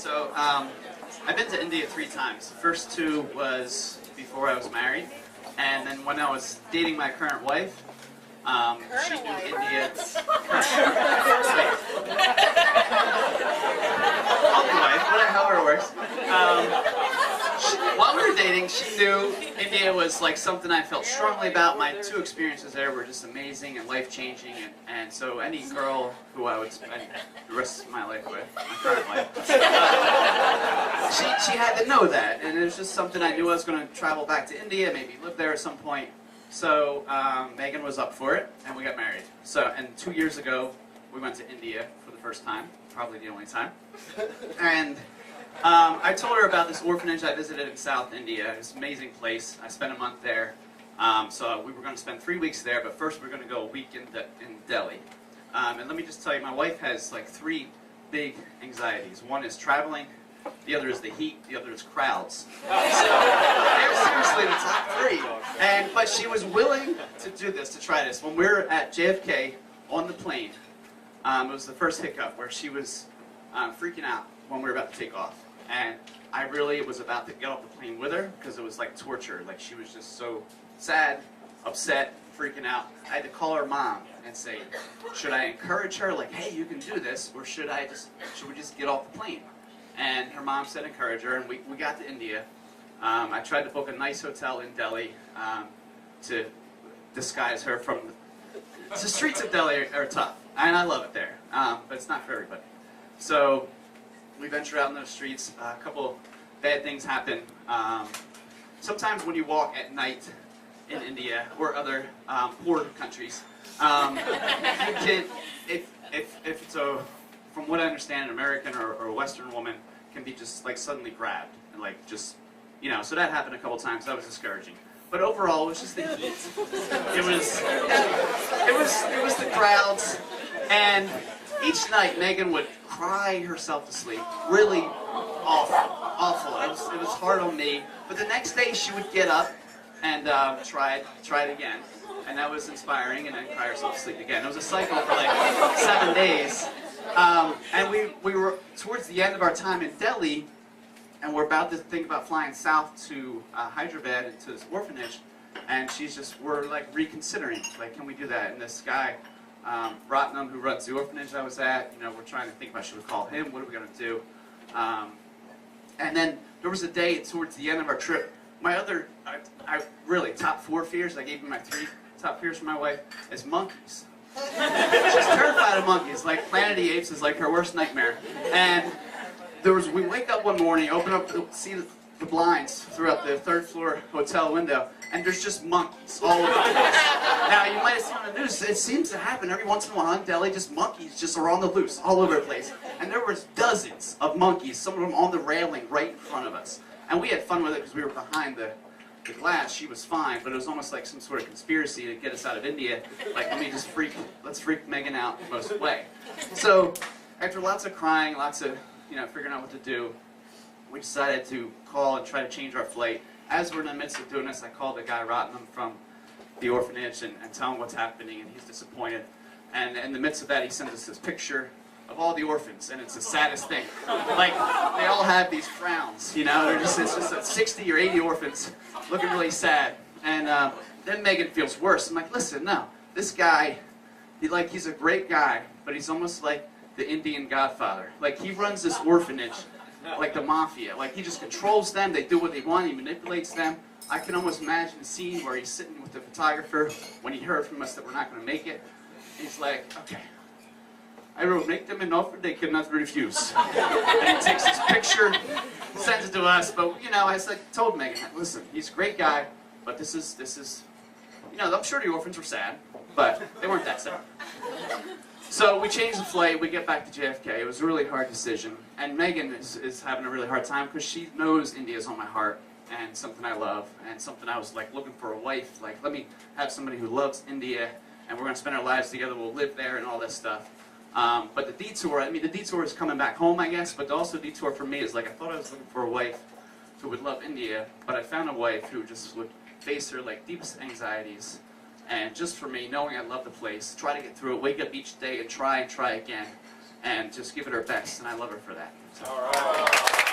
So, I've been to India 3 times. The first 2 was before I was married, and then when I was dating my current wife, she knew India. However it works. While we were dating, she knew India was like something I felt strongly about. My 2 experiences there were just amazing and life-changing, and so any girl who I would spend the rest of my life with, my current life, she had to know that, and it was just something I knew I was going to travel back to India, maybe live there at some point. So Megan was up for it, and we got married. So, and 2 years ago, we went to India for the first time, probably the only time, and I told her about this orphanage I visited in South India. It's an amazing place. I spent a month there. So we were going to spend 3 weeks there, but first we're going to go a week in Delhi. And let me just tell you, my wife has like 3 big anxieties. One is traveling, the other is the heat, the other is crowds. So they're seriously the top 3. But she was willing to do this, to try this. When we were at JFK on the plane, it was the first hiccup where she was freaking out when we were about to take off. And I really was about to get off the plane with her because it was like torture. Like she was just so sad, upset, freaking out. I had to call her mom and say, should I encourage her, like, hey, you can do this, or should we just get off the plane? And her mom said encourage her, and we got to India. I tried to book a nice hotel in Delhi to disguise her from the streets of Delhi are tough, and I love it there, but it's not for everybody. So we ventured out in those streets. A couple bad things happen. Sometimes when you walk at night in India or other poor countries, you can, if it's a, from what I understand, an American or a Western woman can be just like suddenly grabbed and like just, you know. So that happened a couple times. That was discouraging. But overall, it was just the heat. It was the crowds, and each night Megan would cry herself to sleep. Really awful. It was hard on me. But the next day she would get up and try it again, and that was inspiring. And then cry herself to sleep again. It was a cycle for like 7 days. And we were towards the end of our time in Delhi, and we're about to think about flying south to Hyderabad into this orphanage, and we're like reconsidering, like, can we do that? And this guy, Ratnam, who runs the orphanage I was at, you know, we're trying to think about, should we call him? What are we going to do? And then there was a day towards the end of our trip, my other, really, top 4 fears, I gave you my 3 top fears for my wife, is monkeys. She's terrified of monkeys. Like Planet of the Apes is like her worst nightmare. And we wake up one morning, open up, see the blinds throughout the 3rd floor hotel window, and there's just monkeys all over the place. Now you might have seen on the news, it seems to happen every once in a while in Delhi, just monkeys just are on the loose all over the place. And there was dozens of monkeys, some of them on the railing right in front of us. And we had fun with it because we were behind the glass. She was fine, but it was almost like some sort of conspiracy to get us out of India. Like, let's freak Megan out most way. So after lots of crying, lots of, you know, figuring out what to do, we decided to call and try to change our flight. As we're in the midst of doing this, I called the guy Ratnam from the orphanage and tell him what's happening, and he's disappointed. And in the midst of that, he sends us this picture of all the orphans, and it's the saddest thing. Like, they all have these frowns, you know, it's just 60 or 80 orphans looking really sad. And then Megan feels worse. I'm like, listen, no, this guy, he's a great guy, but he's almost like the Indian Godfather. Like, he runs this orphanage like the mafia. Like, he just controls them, they do what they want, he manipulates them. I can almost imagine the scene where he's sitting with the photographer when he heard from us that we're not going to make it. He's like, okay, I will make them an offer they cannot refuse. And he takes this picture, sends it to us, but, you know, I told Megan, listen, he's a great guy, but this is, you know, I'm sure the orphans were sad, but they weren't that sad. So we changed the flight, we get back to JFK. It was a really hard decision, and Megan is having a really hard time because she knows India's on my heart, and something I love, and something I was like looking for a wife, like, let me have somebody who loves India, and we're going to spend our lives together, we'll live there, and all this stuff. But the detour, I mean, the detour is coming back home, I guess, but also the detour for me is like, I thought I was looking for a wife who would love India, but I found a wife who just would face her like deepest anxieties, and just for me, knowing I love the place, try to get through it, wake up each day and try again, and just give it her best, and I love her for that. So. All right.